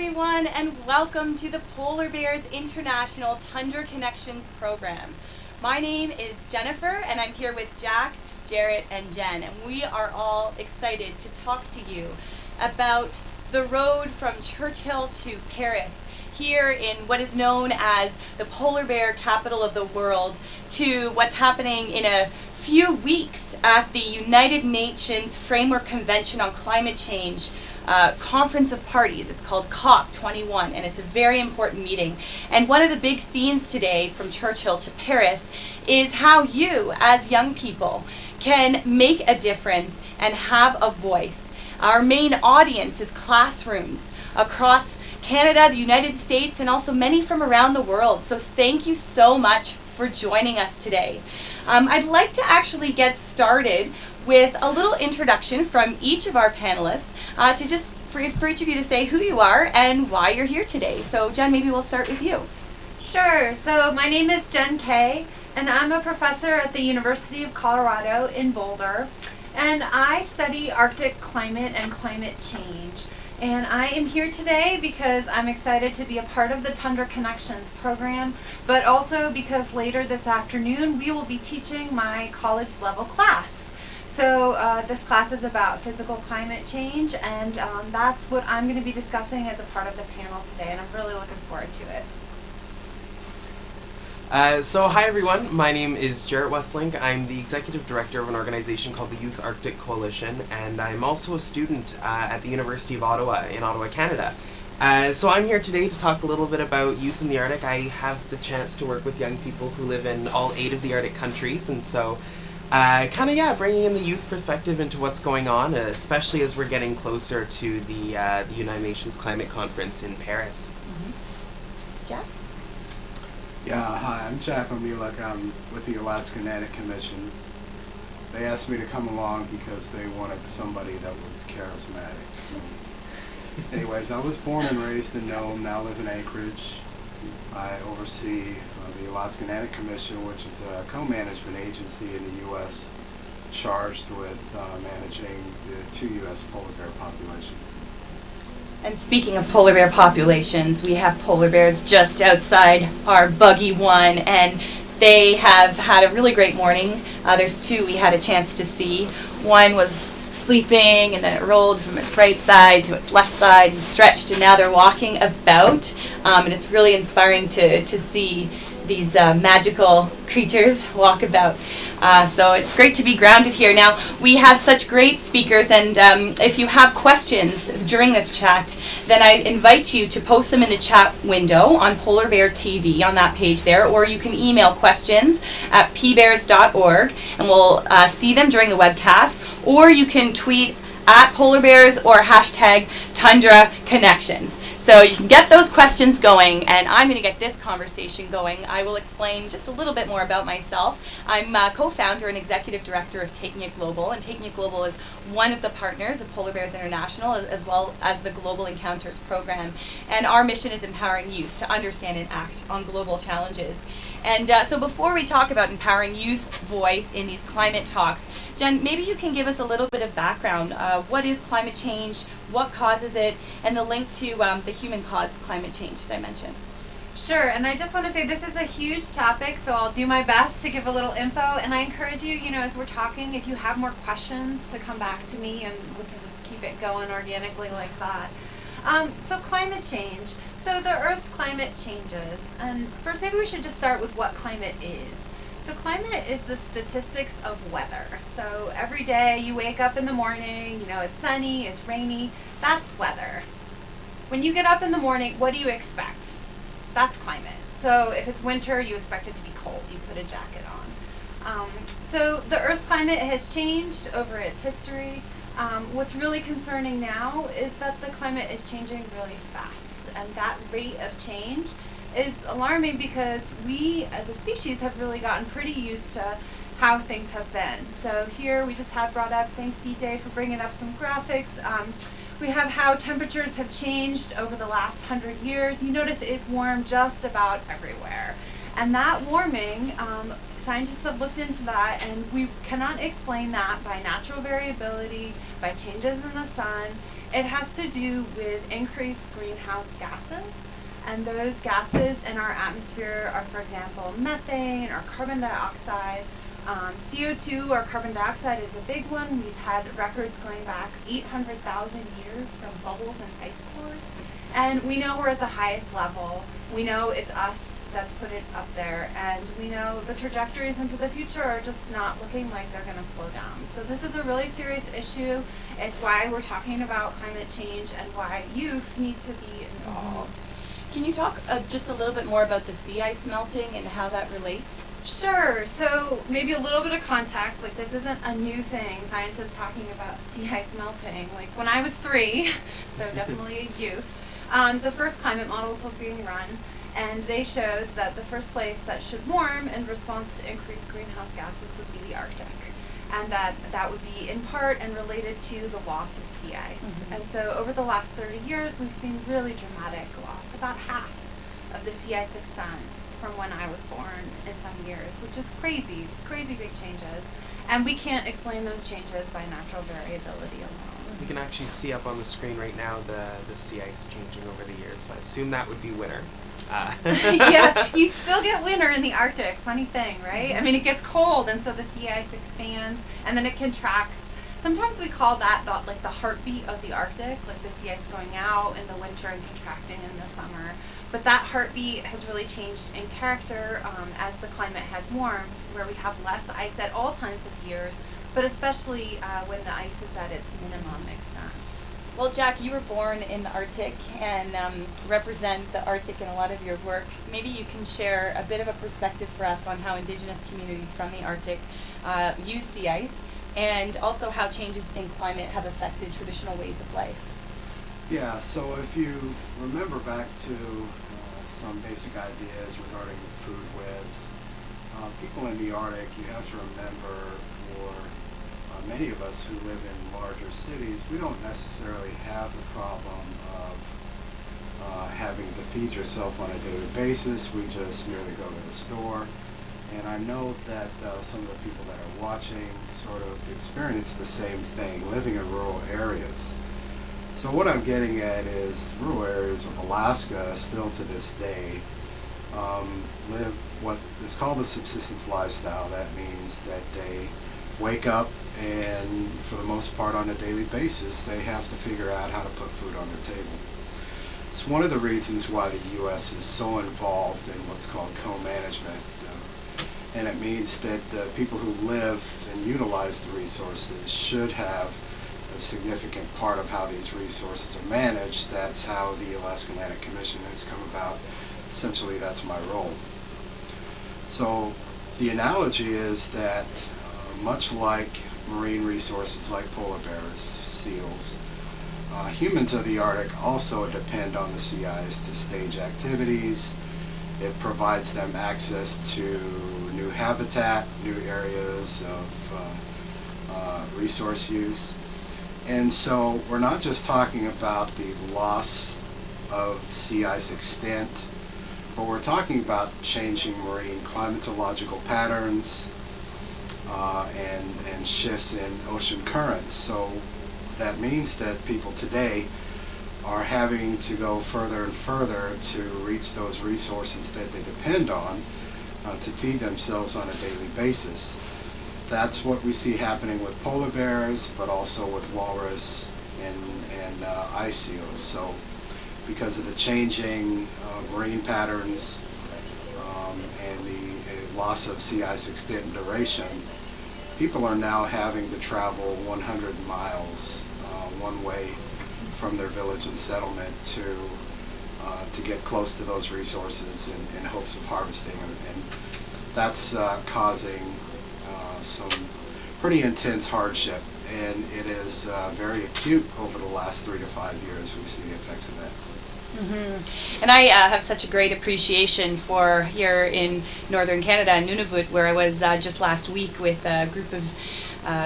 everyone, and welcome to the Polar Bears International Tundra Connections program. My name is Jennifer, and I'm here with Jack, Gerrit, and Jen, and we are all excited to talk to you about the road from Churchill to Paris, here in what is known as the polar bear capital of the world, to what's happening in a few weeks at the United Nations Framework Convention on Climate Change Conference of Parties. It's called COP21, and it's a very important meeting. And one of the big themes today from Churchill to Paris is how you, as young people, can make a difference and have a voice. Our main audience is classrooms across Canada, the United States, and also many from around the world. So thank you so much for joining us today. I'd like to actually get started with a little introduction from each of our panelists to just for each of you to say who you are and why you're here today. So Jen, maybe we'll start with you. Sure. So my name is Jen Kay, and I'm a professor at the University of Colorado in Boulder, and I study Arctic climate and climate change. And I am here today because I'm excited to be a part of the Tundra Connections program, but also because later this afternoon we will be teaching my college level class. So this class is about physical climate change, and that's what I'm going to be discussing as a part of the panel today, and I'm really looking forward to it. So hi everyone, my name is Gerrit Wesselink. I'm the executive director of an organization called the Youth Arctic Coalition, and I'm also a student at the University of Ottawa in Ottawa, Canada. So I'm here today to talk a little bit about youth in the Arctic. I have the chance to work with young people who live in all 8 of the Arctic countries, and so bringing in the youth perspective into what's going on, especially as we're getting closer to the United Nations Climate Conference in Paris. Mm-hmm. Jack? Yeah, hi, I'm Jack Omelak. I'm with the Alaska Natic Commission. They asked me to come along because they wanted somebody that was charismatic. So, anyways, I was born and raised in Nome, now live in Anchorage. I oversee the Alaska Natic Commission, which is a co-management agency in the U.S. charged with managing the 2 U.S. polar bear populations. And speaking of polar bear populations, we have polar bears just outside our buggy one, and they have had a really great morning. There's 2 we had a chance to see. One was sleeping, and then it rolled from its right side to its left side and stretched, and now they're walking about. And it's really inspiring to see these magical creatures walk about. So it's great to be grounded here. Now, we have such great speakers, and if you have questions during this chat, then I invite you to post them in the chat window on Polar Bear TV on that page there, or you can email questions at pbears.org, and we'll see them during the webcast, or you can tweet at Polar Bears or hashtag Tundra Connections. So you can get those questions going, and I'm going to get this conversation going. I will explain just a little bit more about myself. I'm co-founder and executive director of Taking It Global, and Taking It Global is one of the partners of Polar Bears International, as well as the Global Encounters program. And our mission is empowering youth to understand and act on global challenges. And so before we talk about empowering youth voice in these climate talks, Jen, maybe you can give us a little bit of background. What is climate change? What causes it? And the link to the human-caused climate change dimension. Sure, and I just want to say this is a huge topic, so I'll do my best to give a little info, and I encourage you, as we're talking, if you have more questions, to come back to me, and we can just keep it going organically like that. So climate change. So the Earth's climate changes, and first maybe we should just start with what climate is. So climate is the statistics of weather. So every day you wake up in the morning, it's sunny, it's rainy, that's weather. When you get up in the morning, what do you expect? That's climate. So if it's winter, you expect it to be cold, you put a jacket on. So the Earth's climate has changed over its history. What's really concerning now is that the climate is changing really fast, and that rate of change is alarming because we as a species have really gotten pretty used to how things have been. So here we just have brought up, thanks BJ for bringing up some graphics. We have how temperatures have changed over the last 100 years. You notice it's warm just about everywhere. And that warming, scientists have looked into that, and we cannot explain that by natural variability, by changes in the sun. It has to do with increased greenhouse gases. And those gases in our atmosphere are, for example, methane or carbon dioxide. CO2 or carbon dioxide is a big one. We've had records going back 800,000 years from bubbles and ice cores. And we know we're at the highest level. We know it's us that's put it up there. And we know the trajectories into the future are just not looking like they're going to slow down. So this is a really serious issue. It's why we're talking about climate change and why youth need to be involved. Can you talk just a little bit more about the sea ice melting and how that relates? Sure. So maybe a little bit of context. Like, this isn't a new thing. Scientists talking about sea ice melting. Like, when I was 3, so definitely youth, the first climate models were being run, and they showed that the first place that should warm in response to increased greenhouse gases would be the Arctic. And that would be in part and related to the loss of sea ice. Mm-hmm. And so over the last 30 years, we've seen really dramatic loss, about half of the sea ice extent from when I was born in some years, which is crazy, crazy big changes. And we can't explain those changes by natural variability alone. We can actually see up on the screen right now the sea ice changing over the years, so I assume that would be winter. Yeah, you still get winter in the Arctic. Funny thing, right? I mean, it gets cold, and so the sea ice expands, and then it contracts. Sometimes we call that the heartbeat of the Arctic, like the sea ice going out in the winter and contracting in the summer. But that heartbeat has really changed in character as the climate has warmed, where we have less ice at all times of year, but especially when the ice is at its minimum extent. Well, Jack, you were born in the Arctic and represent the Arctic in a lot of your work. Maybe you can share a bit of a perspective for us on how Indigenous communities from the Arctic use sea ice, and also how changes in climate have affected traditional ways of life. Yeah, so if you remember back to some basic ideas regarding food webs, people in the Arctic, you have to remember, for many of us who live in larger cities, we don't necessarily have the problem of having to feed yourself on a daily basis. We just merely go to the store. And I know that some of the people that are watching sort of experience the same thing, living in rural areas. So what I'm getting at is rural areas of Alaska still to this day live what is called the subsistence lifestyle. That means that they wake up and for the most part on a daily basis they have to figure out how to put food on their table. It's one of the reasons why the U.S. is so involved in what's called co-management. And it means that the people who live and utilize the resources should have a significant part of how these resources are managed. That's how the Alaska Native Commission has come about. Essentially, that's my role. So the analogy is that much like marine resources like polar bears, seals, humans of the Arctic also depend on the sea ice to stage activities. It provides them access to new habitat, new areas of resource use. And so we're not just talking about the loss of sea ice extent, but we're talking about changing marine climatological patterns and shifts in ocean currents. So that means that people today are having to go further and further to reach those resources that they depend on to feed themselves on a daily basis. That's what we see happening with polar bears, but also with walrus and ice seals. So because of the changing marine patterns and the loss of sea ice extent and duration, people are now having to travel 100 miles one way from their village and settlement to get close to those resources in hopes of harvesting them. And that's causing some pretty intense hardship, and it is very acute over the last 3 to 5 years. We see the effects of that. Mm-hmm. And I have such a great appreciation for here in northern Canada, Nunavut, where I was just last week with a group of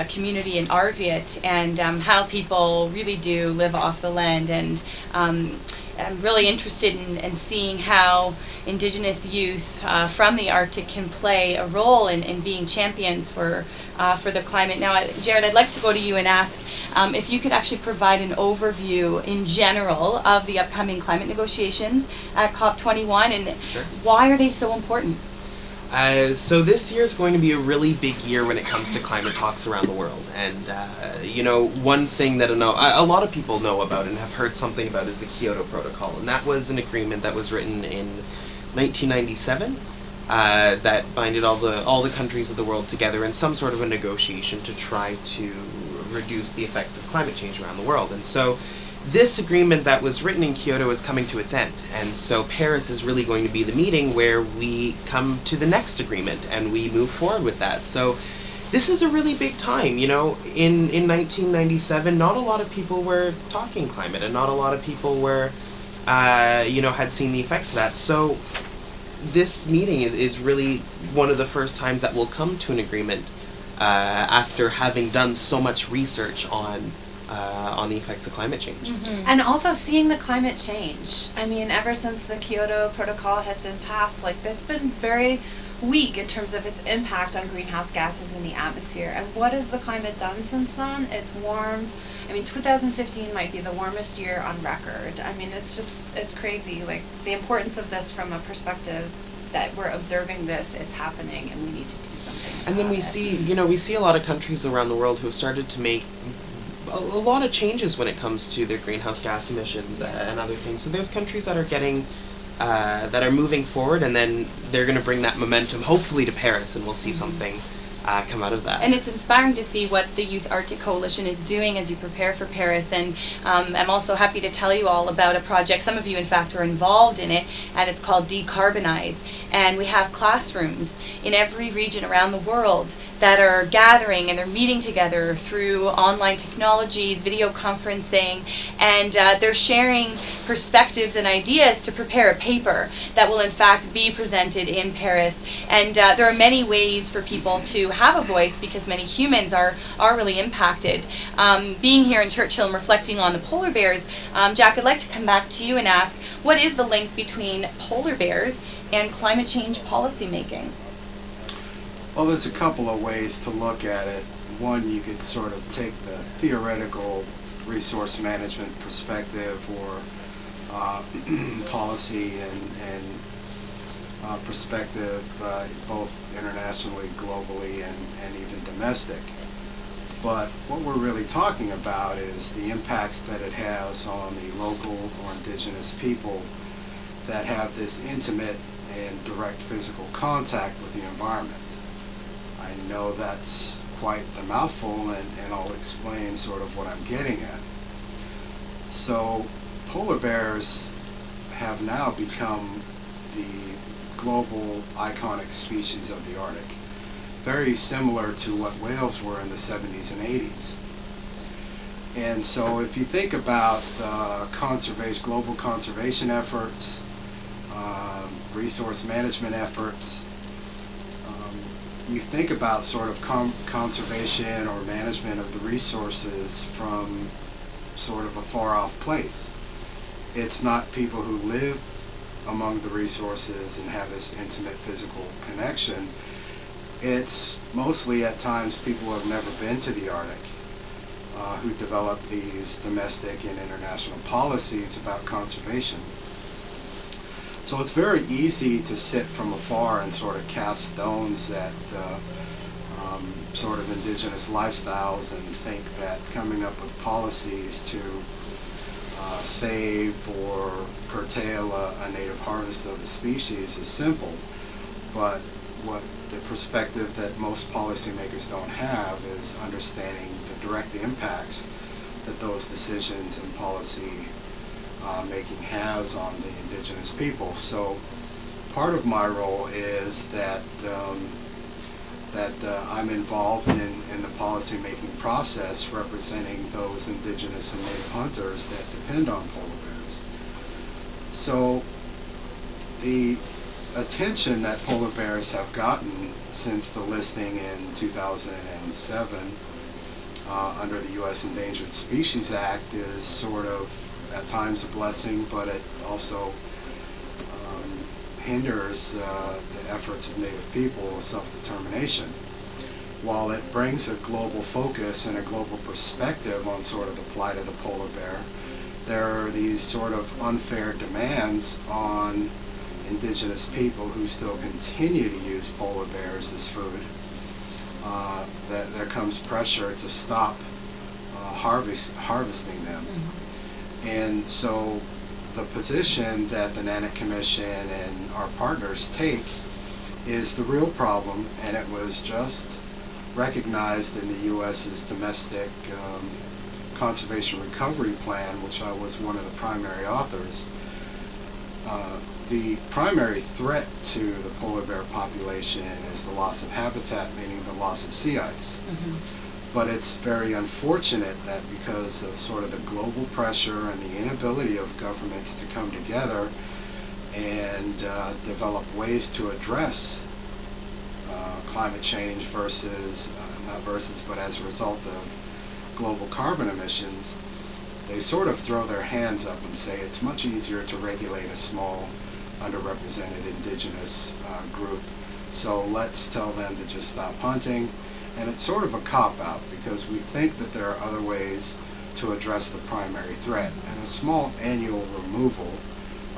community in Arviat, and how people really do live off the land. And I'm really interested in seeing how Indigenous youth from the Arctic can play a role in being champions for the climate. Now, Gerrit, I'd like to go to you and ask if you could actually provide an overview in general of the upcoming climate negotiations at COP21 and Sure. why are they so important? So this year is going to be a really big year when it comes to climate talks around the world. And, one thing that a lot of people know about and have heard something about is the Kyoto Protocol. And that was an agreement that was written in 1997 that binded all the countries of the world together in some sort of a negotiation to try to reduce the effects of climate change around the world. And so this agreement that was written in Kyoto is coming to its end, and so Paris is really going to be the meeting where we come to the next agreement and we move forward with that. So this is a really big time. In 1997, not a lot of people were talking climate, and not a lot of people were, had seen the effects of that. So this meeting is really one of the first times that we'll come to an agreement after having done so much research on the effects of climate change. Mm-hmm. And also seeing the climate change. I mean, ever since the Kyoto Protocol has been passed, it's been very weak in terms of its impact on greenhouse gases in the atmosphere. And what has the climate done since then? It's warmed. 2015 might be the warmest year on record. It's crazy. The importance of this from a perspective that we're observing this, it's happening, and we need to do something. And then we see a lot of countries around the world who have started to make a lot of changes when it comes to their greenhouse gas emissions and other things. So there's countries that are getting, that are moving forward, and then they're going to bring that momentum, hopefully, to Paris, and we'll see something come out of that. And it's inspiring to see what the Youth Arctic Coalition is doing as you prepare for Paris. And I'm also happy to tell you all about a project. Some of you, in fact, are involved in it, and it's called Decarbonize. And we have classrooms in every region around the world that are gathering, and they're meeting together through online technologies, video conferencing, and they're sharing perspectives and ideas to prepare a paper that will in fact be presented in Paris. And there are many ways for people to have a voice, because many humans are really impacted. Being here in Churchill and reflecting on the polar bears, Jack, I'd like to come back to you and ask, what is the link between polar bears and climate change policy making? Well, there's a couple of ways to look at it. One, you could sort of take the theoretical resource management perspective, or policy and perspective, both internationally, globally, and even domestic. But what we're really talking about is the impacts that it has on the local or indigenous people that have this intimate and direct physical contact with the environment. I know that's quite the mouthful, and I'll explain sort of what I'm getting at. So polar bears have now become the global iconic species of the Arctic, very similar to what whales were in the 70s and 80s. And so if you think about global conservation efforts, resource management efforts, you think about sort of conservation or management of the resources from sort of a far off place. It's not people who live among the resources and have this intimate physical connection. It's mostly at times people who have never been to the Arctic, who develop these domestic and international policies about conservation. So it's very easy to sit from afar and sort of cast stones at sort of indigenous lifestyles and think that coming up with policies to save or curtail a native harvest of a species is simple. But what the perspective that most policymakers don't have is understanding the direct impacts that those decisions and policy making has on the indigenous people. So part of my role is that I'm involved in the policy making process, representing those indigenous and native hunters that depend on polar bears. So the attention that polar bears have gotten since the listing in 2007 under the U.S. Endangered Species Act is sort of at times a blessing, but it also hinders the efforts of Native people with self-determination. While it brings a global focus and a global perspective on sort of the plight of the polar bear, there are these sort of unfair demands on indigenous people who still continue to use polar bears as food. That there comes pressure to stop harvesting them. Mm-hmm. And so the position that the Nanick Commission and our partners take is the real problem, and it was just recognized in the U.S.'s domestic conservation recovery plan, which I was one of the primary authors. The primary threat to the polar bear population is the loss of habitat, meaning the loss of sea ice. Mm-hmm. But it's very unfortunate that because of sort of the global pressure and the inability of governments to come together and develop ways to address climate change but as a result of global carbon emissions, they sort of throw their hands up and say it's much easier to regulate a small, underrepresented indigenous group, so let's tell them to just stop hunting. And it's sort of a cop-out because we think that there are other ways to address the primary threat. And a small annual removal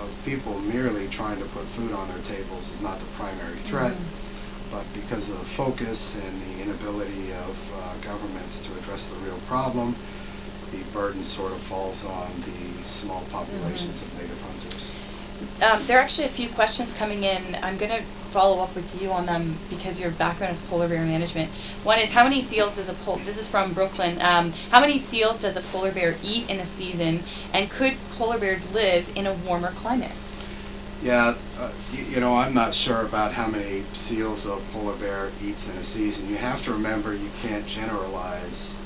of people merely trying to put food on their tables is not the primary threat. Mm-hmm. But because of the focus and the inability of governments to address the real problem, the burden sort of falls on the small populations of native hunters. There are actually a few questions coming in. I'm going to follow up with you on them because your background is polar bear management. One is, how many seals does this is from Brooklyn, how many seals does a polar bear eat in a season, and could polar bears live in a warmer climate? Yeah, I'm not sure about how many seals a polar bear eats in a season. You have to remember you can't generalize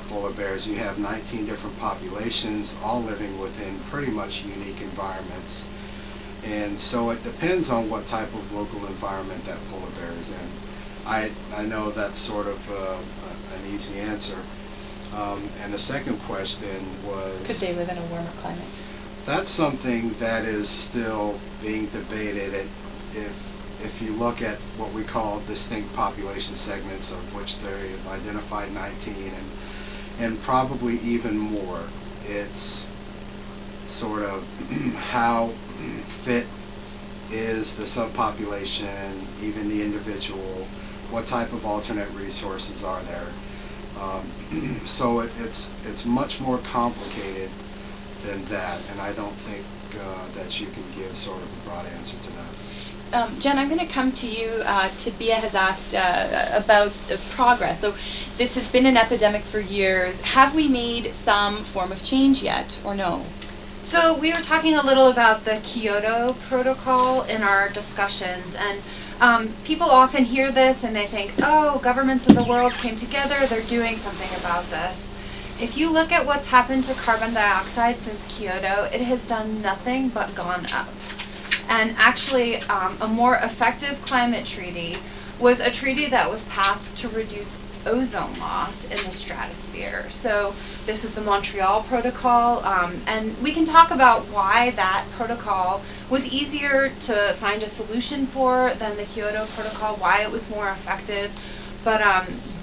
polar bears. You have 19 different populations, all living within pretty much unique environments. And so it depends on what type of local environment that polar bear is in. I know that's sort of an easy answer. And the second question was... Could they live in a warmer climate? That's something that is still being debated. If you look at what we call distinct population segments, of which they've identified 19 and probably even more, it's sort of how fit is the subpopulation, even the individual, what type of alternate resources are there. So it's much more complicated than that, and I don't think that you can give sort of a broad answer to that. Jen, I'm going to come to you. Tabia has asked about the progress. So this has been an epidemic for years. Have we made some form of change yet, or no? So we were talking a little about the Kyoto Protocol in our discussions, and people often hear this and they think, oh, governments of the world came together, they're doing something about this. If you look at what's happened to carbon dioxide since Kyoto, it has done nothing but gone up. And actually, a more effective climate treaty was a treaty that was passed to reduce ozone loss in the stratosphere. So this was the Montreal Protocol, and we can talk about why that protocol was easier to find a solution for than the Kyoto Protocol, why it was more effective. But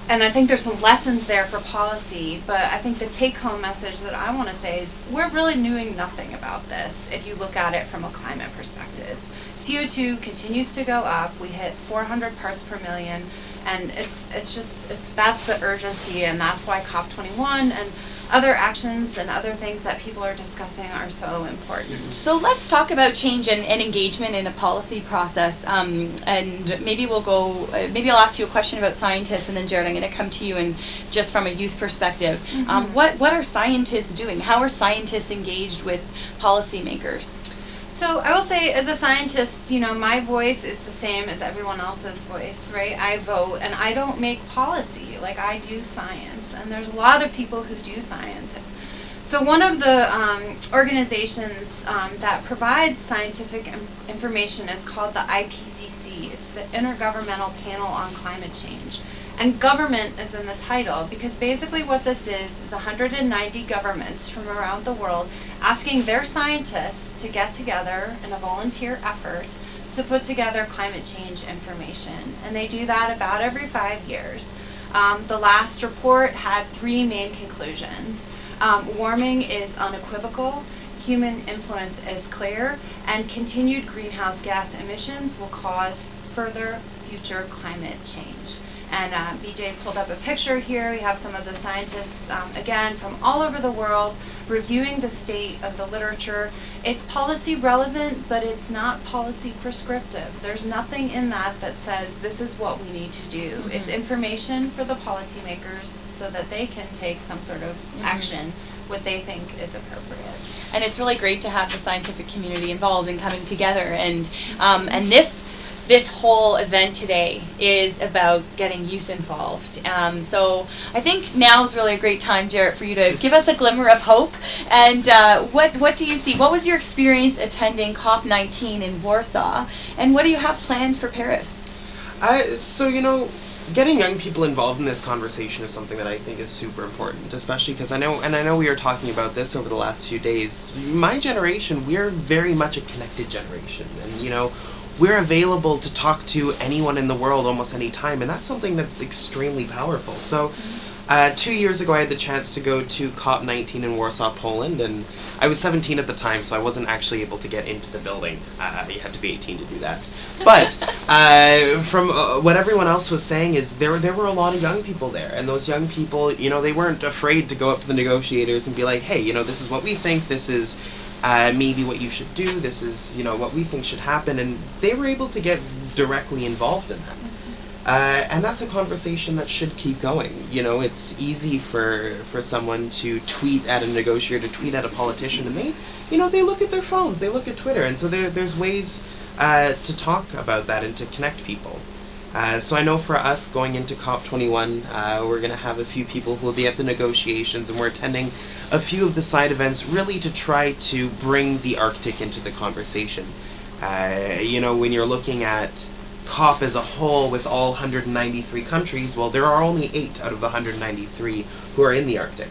and I think there's some lessons there for policy, but I think the take-home message that I want to say is we're really doing nothing about this if you look at it from a climate perspective. CO2 continues to go up. We hit 400 parts per million, and that's the urgency, and that's why COP21 and other actions and other things that people are discussing are so important. So let's talk about change and engagement in a policy process. And maybe we'll go. Maybe I'll ask you a question about scientists, and then Gerrit, I'm going to come to you and just from a youth perspective. Mm-hmm. What are scientists doing? How are scientists engaged with policymakers? So I will say, as a scientist, my voice is the same as everyone else's voice, right? I vote, and I don't make policy. Like, I do science, and there's a lot of people who do science. So one of the organizations that provides scientific information is called the IPCC. It's the Intergovernmental Panel on Climate Change. And government is in the title because basically what this is 190 governments from around the world asking their scientists to get together in a volunteer effort to put together climate change information. And they do that about every 5 years. The last report had 3 main conclusions. Warming is unequivocal, human influence is clear, and continued greenhouse gas emissions will cause further future climate change. And BJ pulled up a picture here. We have some of the scientists, again, from all over the world, reviewing the state of the literature. It's policy relevant, but it's not policy prescriptive. There's nothing in that that says this is what we need to do. Mm-hmm. It's information for the policymakers so that they can take some sort of action, what they think is appropriate. And it's really great to have the scientific community involved in coming together. And this whole event today is about getting youth involved. So I think now is really a great time, Gerrit, for you to give us a glimmer of hope. And what do you see? What was your experience attending COP19 in Warsaw? And what do you have planned for Paris? So, getting young people involved in this conversation is something that I think is super important, especially because I know we were talking about this over the last few days. My generation, we're very much a connected generation. And, we're available to talk to anyone in the world almost any time, and that's something that's extremely powerful. So 2 years ago I had the chance to go to COP19 in Warsaw, Poland, and I was 17 at the time, so I wasn't actually able to get into the building. You had to be 18 to do that. But from what everyone else was saying is there were a lot of young people there, and those young people, they weren't afraid to go up to the negotiators and be like, hey, this is what we think, this is maybe what you should do, this is, what we think should happen, and they were able to get directly involved in that. And that's a conversation that should keep going. It's easy for someone to tweet at a negotiator, tweet at a politician, and they look at their phones, they look at Twitter, and so there's ways to talk about that and to connect people. So I know for us going into COP21, we're going to have a few people who will be at the negotiations, and we're attending a few of the side events really to try to bring the Arctic into the conversation. When you're looking at COP as a whole with all 193 countries, well, there are only 8 out of the 193 who are in the Arctic.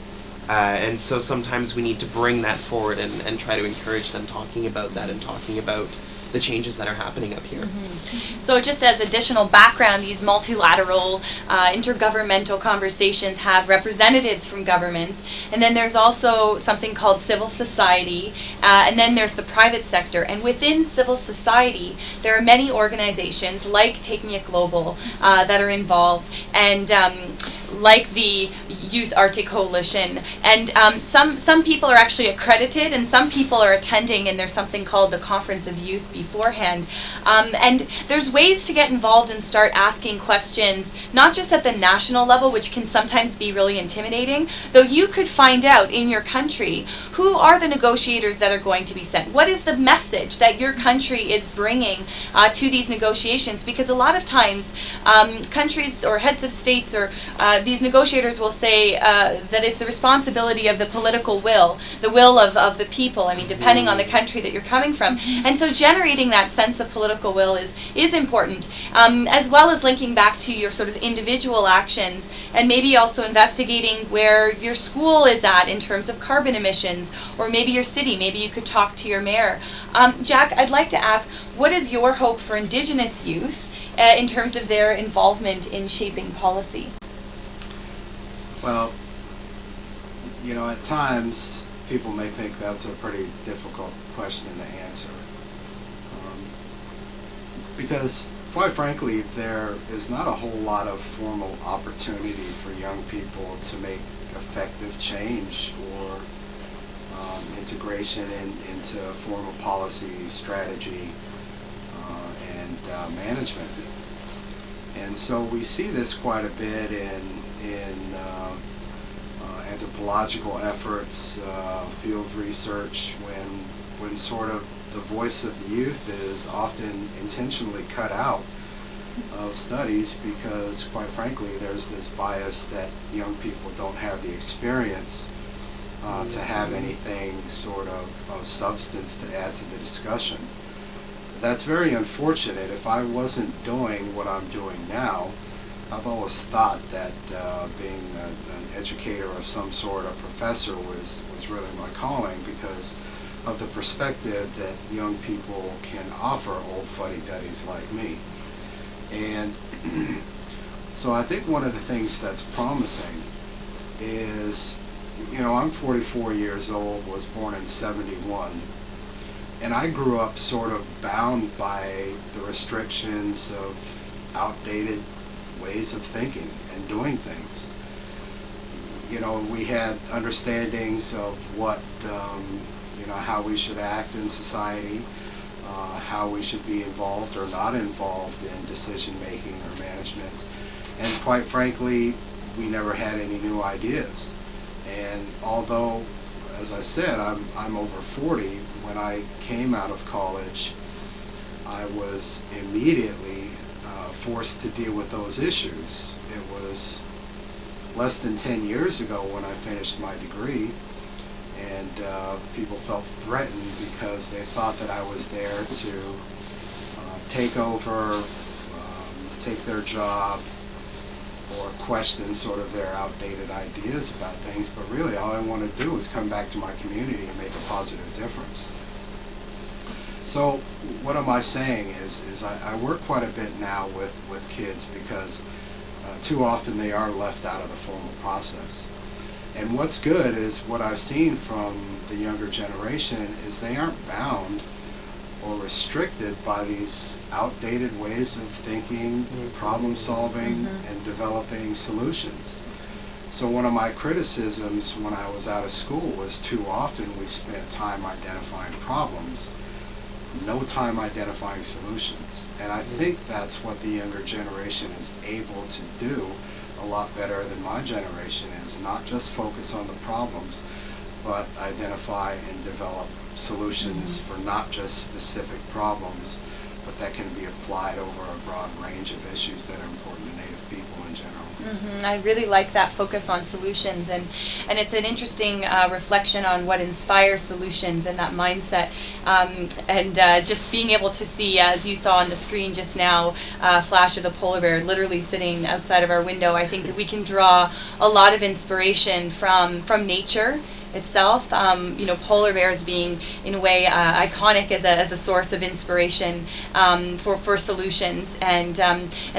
And so sometimes we need to bring that forward and try to encourage them talking about that and talking about the changes that are happening up here. Mm-hmm. So just as additional background, these multilateral intergovernmental conversations have representatives from governments, and then there's also something called civil society, and then there's the private sector. And within civil society, there are many organizations like Taking It Global that are involved, and like the Youth Arctic Coalition, and some people are actually accredited, and some people are attending, and there's something called the Conference of Youth beforehand. And there's ways to get involved and start asking questions, not just at the national level, which can sometimes be really intimidating, though you could find out in your country who are the negotiators that are going to be sent. What is the message that your country is bringing to these negotiations? Because a lot of times countries or heads of states or these negotiators will say that it's the responsibility of the political will, the will of the people, depending on the country that you're coming from. And so generating that sense of political will is important, as well as linking back to your sort of individual actions, and maybe also investigating where your school is at in terms of carbon emissions, or maybe your city. Maybe you could talk to your mayor. Jack, I'd like to ask, what is your hope for Indigenous youth in terms of their involvement in shaping policy? Well, at times people may think that's a pretty difficult question to answer. Because, quite frankly, there is not a whole lot of formal opportunity for young people to make effective change or integration into formal policy, strategy, and management. And so we see this quite a bit in anthropological efforts, field research, when sort of the voice of the youth is often intentionally cut out of studies because, quite frankly, there's this bias that young people don't have the experience to have anything sort of substance to add to the discussion. That's very unfortunate. If I wasn't doing what I'm doing now, I've always thought that being an educator of some sort, a professor, was really my calling because of the perspective that young people can offer old fuddy-duddies like me. And so I think one of the things that's promising is, I'm 44 years old, was born in '71, and I grew up sort of bound by the restrictions of outdated ways of thinking and doing things. We had understandings of what, how we should act in society, how we should be involved or not involved in decision making or management. And quite frankly, we never had any new ideas. And although, as I said, I'm over 40, when I came out of college, I was immediately forced to deal with those issues. It was less than 10 years ago when I finished my degree, and people felt threatened because they thought that I was there to take over, take their job, or question sort of their outdated ideas about things. But really, all I want to do is come back to my community and make a positive difference. So what am I saying is I work quite a bit now with kids because too often they are left out of the formal process. And what's good is what I've seen from the younger generation is they aren't bound or restricted by these outdated ways of thinking, problem solving, and developing solutions. So one of my criticisms when I was out of school was too often we spent time identifying problems, no time identifying solutions. And I think that's what the younger generation is able to do a lot better than my generation is. Not just focus on the problems, but identify and develop solutions for not just specific problems, but that can be applied over a broad range of issues that are important to Native people in general. I really like that focus on solutions, and it's an interesting reflection on what inspires solutions and that mindset, and just being able to see, as you saw on the screen just now, a flash of the polar bear literally sitting outside of our window. I think that we can draw a lot of inspiration from nature itself. Polar bears being in a way iconic as a source of inspiration for solutions, and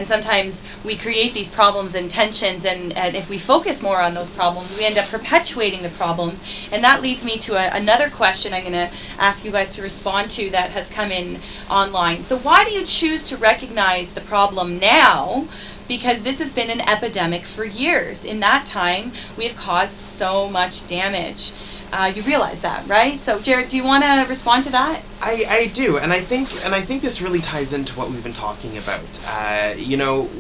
sometimes we create these problems and tensions, and if we focus more on those problems, we end up perpetuating the problems. And that leads me to another question I'm going to ask you guys to respond to that has come in online. So why do you choose to recognize the problem now? Because this has been an epidemic for years. In that time, we have caused so much damage. You realize that, right? So, Gerrit, do you want to respond to that? I do, and I think this really ties into what we've been talking about.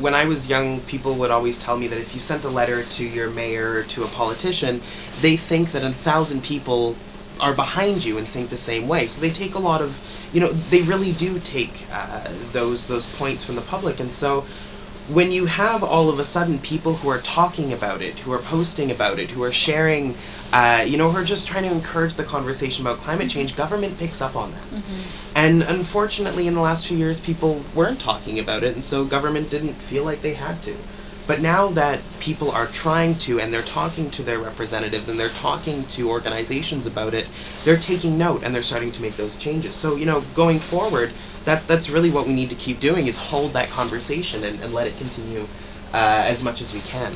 When I was young, people would always tell me that if you sent a letter to your mayor or to a politician, they think that 1,000 people are behind you and think the same way. So they take a lot of, they really do take those points from the public, and so when you have all of a sudden people who are talking about it, who are posting about it, who are sharing, who are just trying to encourage the conversation about climate change, government picks up on that. And unfortunately, in the last few years, people weren't talking about it, and so government didn't feel like they had to. But now that people are trying to, and they're talking to their representatives, and they're talking to organizations about it, they're taking note, and they're starting to make those changes. So, going forward, that's really what we need to keep doing, is hold that conversation and let it continue as much as we can.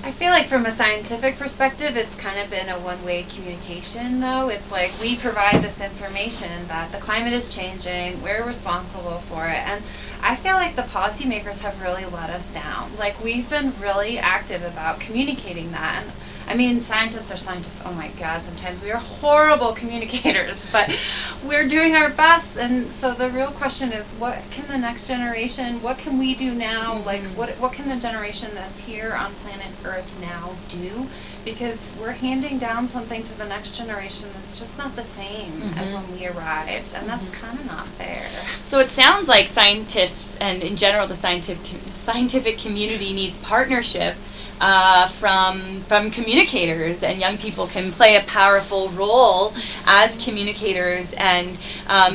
I feel like from a scientific perspective, it's kind of been a one-way communication, though. It's like we provide this information that the climate is changing, we're responsible for it, and I feel like the policymakers have really let us down. Like, we've been really active about communicating that, and I mean, scientists are scientists, oh my God, sometimes we are horrible communicators, but we're doing our best. And so the real question is, what can the next generation, what can we do now? Like, what can the generation that's here on planet Earth now do? Because we're handing down something to the next generation that's just not the same as when we arrived, and that's kind of not fair. So it sounds like scientists, and in general the scientific community, needs partnership from communicators, and young people can play a powerful role as communicators. And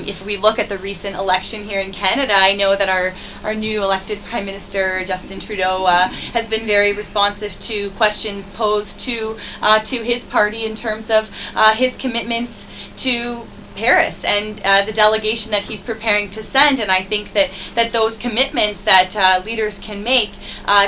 if we look at the recent election here in Canada, I know that our new elected Prime Minister, Justin Trudeau, has been very responsive to questions posed to his party in terms of his commitments to Paris and the delegation that he's preparing to send. And I think that those commitments that leaders can make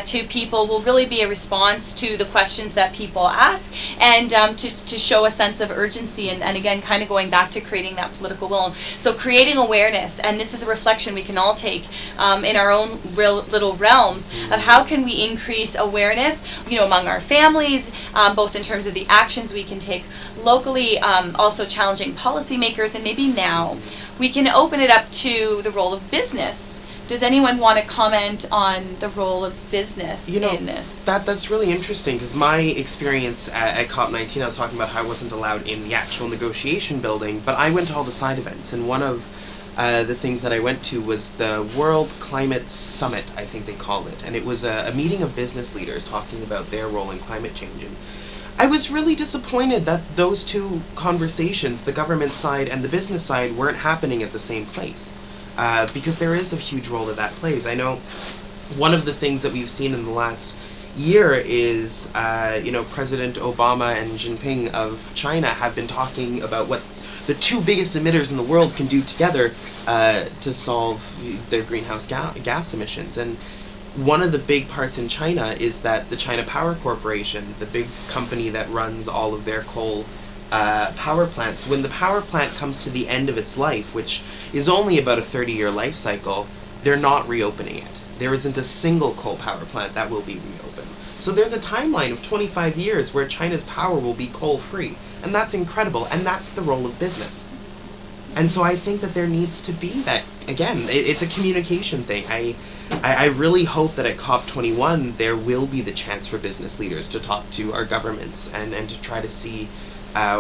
to people will really be a response to the questions that people ask, and to show a sense of urgency, and again, kind of going back to creating that political will. So creating awareness, and this is a reflection we can all take in our own little realms of how can we increase awareness, among our families, both in terms of the actions we can take locally, also challenging policymakers. And maybe now we can open it up to the role of business. Does anyone want to comment on the role of business in this? That's really interesting, because my experience at COP19, I was talking about how I wasn't allowed in the actual negotiation building, but I went to all the side events, and one of the things that I went to was the World Climate Summit, I think they call it, and it was a meeting of business leaders talking about their role in climate change. And I was really disappointed that those two conversations, the government side and the business side, weren't happening at the same place, because there is a huge role that plays. I know one of the things that we've seen in the last year is, President Obama and Jinping of China have been talking about what the two biggest emitters in the world can do together to solve their greenhouse gas emissions. And one of the big parts in China is that the China Power Corporation, the big company that runs all of their coal power plants, when the power plant comes to the end of its life, which is only about a 30-year life cycle, they're not reopening it. There isn't a single coal power plant that will be reopened. So there's a timeline of 25 years where China's power will be coal-free, and that's incredible, and that's the role of business. And so I think that there needs to be that, again, it's a communication thing. I really hope that at COP21 there will be the chance for business leaders to talk to our governments and to try to see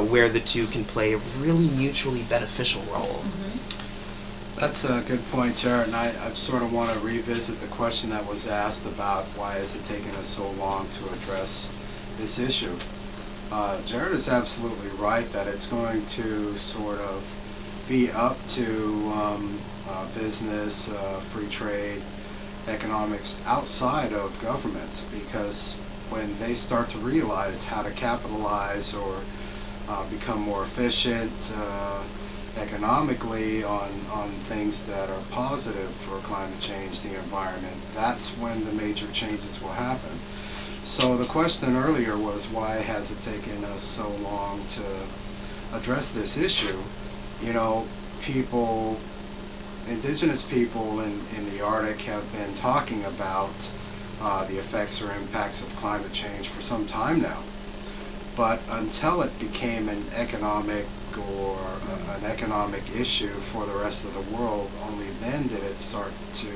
where the two can play a really mutually beneficial role. Mm-hmm. That's a good point, Gerrit, and I sort of want to revisit the question that was asked about why is it taking us so long to address this issue. Gerrit is absolutely right that it's going to sort of be up to business, free trade, economics outside of governments, because when they start to realize how to capitalize or become more efficient economically on things that are positive for climate change, the environment, that's when the major changes will happen. So the question earlier was, why has it taken us so long to address this issue? Indigenous people in the Arctic have been talking about the effects or impacts of climate change for some time now. But until it became an economic issue for the rest of the world, only then did it start to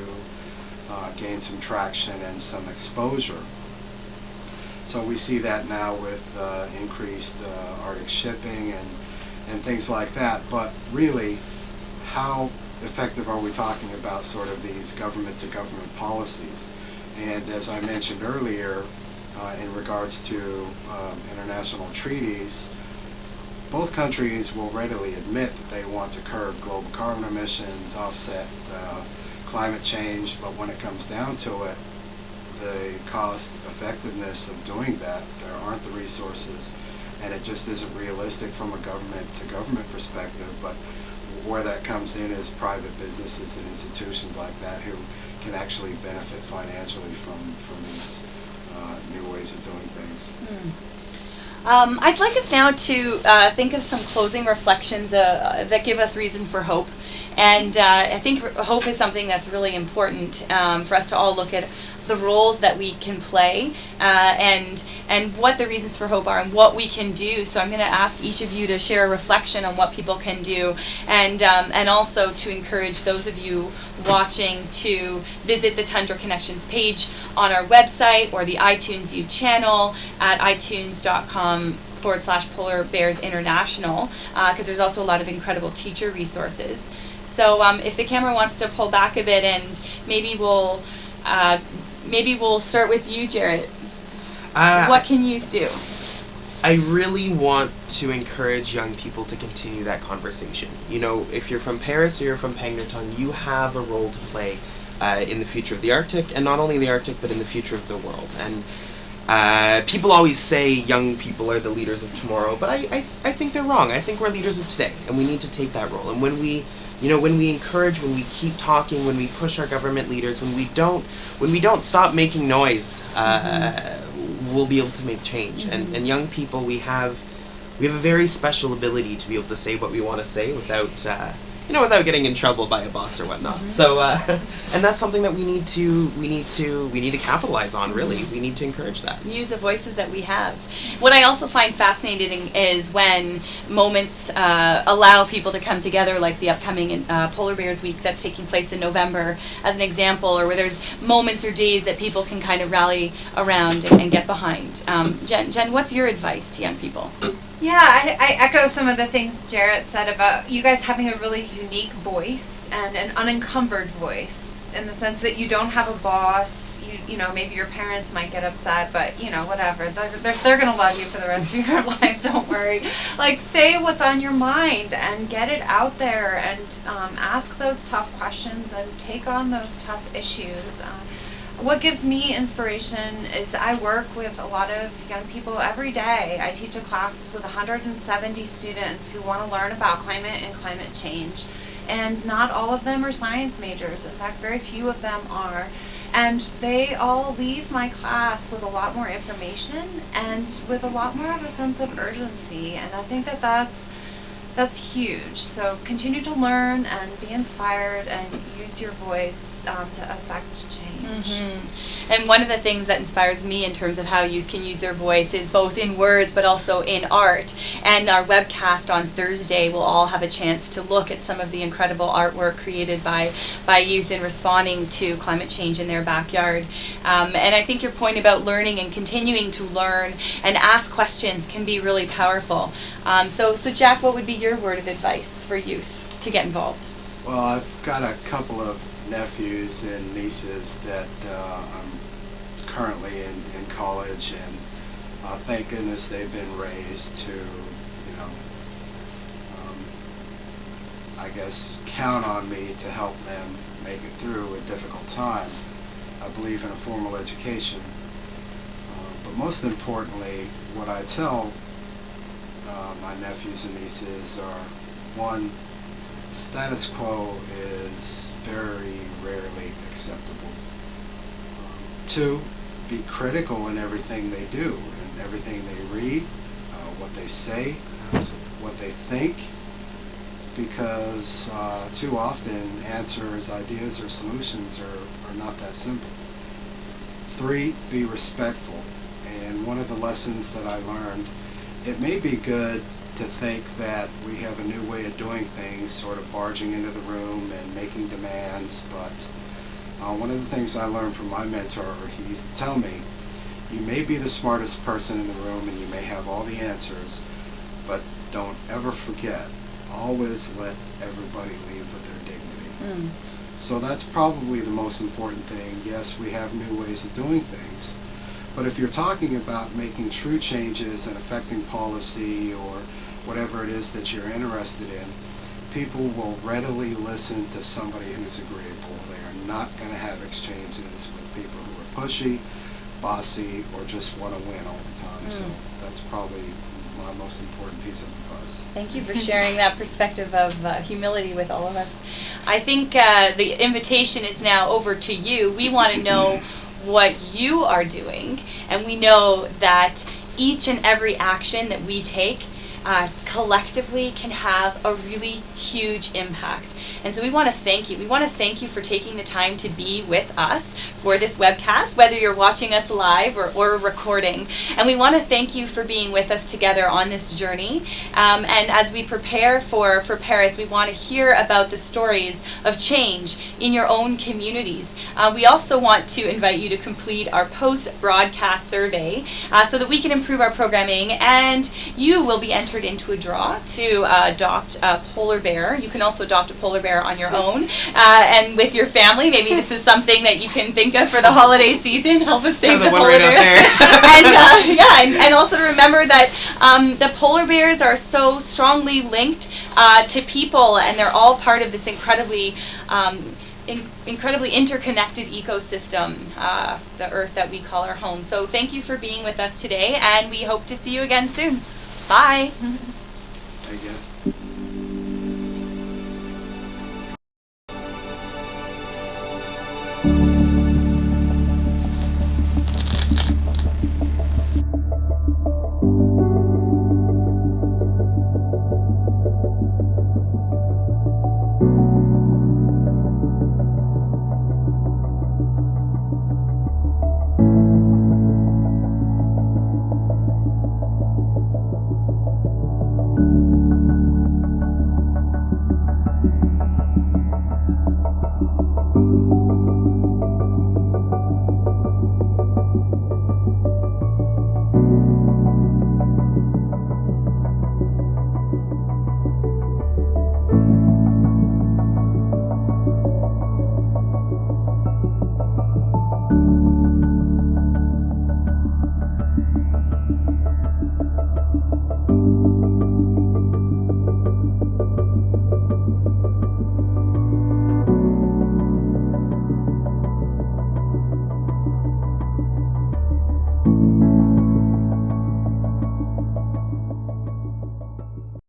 gain some traction and some exposure. So we see that now with increased Arctic shipping and things like that. But really, how effective are we talking about sort of these government-to-government policies? And as I mentioned earlier, in regards to international treaties, both countries will readily admit that they want to curb global carbon emissions, offset climate change, but when it comes down to it, the cost effectiveness of doing that, there aren't the resources, and it just isn't realistic from a government-to-government perspective. But where that comes in is private businesses and institutions like that who can actually benefit financially from these new ways of doing things. I'd like us now to think of some closing reflections that give us reason for hope. And I think hope is something that's really important for us to all look at the roles that we can play and what the reasons for hope are and what we can do. So I'm going to ask each of you to share a reflection on what people can do, and also to encourage those of you watching to visit the Tundra Connections page on our website or the iTunes U channel at itunes.com/Polar Bears International, because there's also a lot of incredible teacher resources. So if the camera wants to pull back a bit, and maybe we'll start with you, Gerrit. What can youth do? I really want to encourage young people to continue that conversation. You know, if you're from Paris or you're from Pangnirtung, you have a role to play in the future of the Arctic, and not only the Arctic, but in the future of the world. And people always say young people are the leaders of tomorrow, but I think they're wrong. I think we're leaders of today, and we need to take that role. And when we encourage, when we keep talking, when we push our government leaders, when we don't stop making noise, we'll be able to make change. And young people, we have a very special ability to be able to say what we want to say without getting in trouble by a boss or whatnot. So and that's something that we need to capitalize on. Really, we need to encourage that. Use the voices that we have. What I also find fascinating is when moments allow people to come together, like the upcoming Polar Bears Week that's taking place in November, as an example, or where there's moments or days that people can kind of rally around and get behind. Jen, what's your advice to young people? Yeah, I echo some of the things Gerrit said about you guys having a really unique voice and an unencumbered voice, in the sense that you don't have a boss. You know, maybe your parents might get upset, but you know, whatever. They're gonna love you for the rest of your life. Don't worry. Like, say what's on your mind and get it out there, and ask those tough questions and take on those tough issues. What gives me inspiration is I work with a lot of young people every day. I teach a class with 170 students who want to learn about climate and climate change. And not all of them are science majors. In fact, very few of them are. And they all leave my class with a lot more information and with a lot more of a sense of urgency. And I think that that's huge. So continue to learn and be inspired and use your voice to affect change. And one of the things that inspires me in terms of how youth can use their voice is both in words but also in art. And our webcast on Thursday will all have a chance to look at some of the incredible artwork created by youth in responding to climate change in their backyard. And I think your point about learning and continuing to learn and ask questions can be really powerful. So Jack, what would be your word of advice for youth to get involved? Well, I've got a couple of nephews and nieces that I'm currently in college, and thank goodness they've been raised to, I guess, count on me to help them make it through a difficult time. I believe in a formal education. But most importantly, what I tell my nephews and nieces are, one, status quo is very rarely acceptable. Two, be critical in everything they do, in everything they read, what they say, what they think, because too often answers, ideas, or solutions are not that simple. Three, be respectful. And one of the lessons that I learned, it may be good to think that we have a new way of doing things, sort of barging into the room and making demands, but one of the things I learned from my mentor, he used to tell me, you may be the smartest person in the room and you may have all the answers, but don't ever forget, always let everybody leave with their dignity. So that's probably the most important thing. Yes, we have new ways of doing things, but if you're talking about making true changes and affecting policy or whatever it is that you're interested in, people will readily listen to somebody who's agreeable. They are not going to have exchanges with people who are pushy, bossy, or just want to win all the time. So that's probably my most important piece of advice. Thank you for sharing that perspective of humility with all of us. I think the invitation is now over to you. We want to know what you are doing, and we know that each and every action that we take collectively can have a really huge impact. And so we want to thank you. We want to thank you for taking the time to be with us for this webcast, whether you're watching us live or recording. And we want to thank you for being with us together on this journey. And as we prepare for Paris, we want to hear about the stories of change in your own communities. We also want to invite you to complete our post-broadcast survey so that we can improve our programming, and you will be entered entered into a draw to adopt a polar bear. You can also adopt a polar bear on your own and with your family. Maybe this is something that you can think of for the holiday season. Help us save the one polar right out bear. there. and also to remember that the polar bears are so strongly linked to people, and they're all part of this incredibly interconnected ecosystem, the earth that we call our home. So thank you for being with us today, and we hope to see you again soon. Bye. I guess.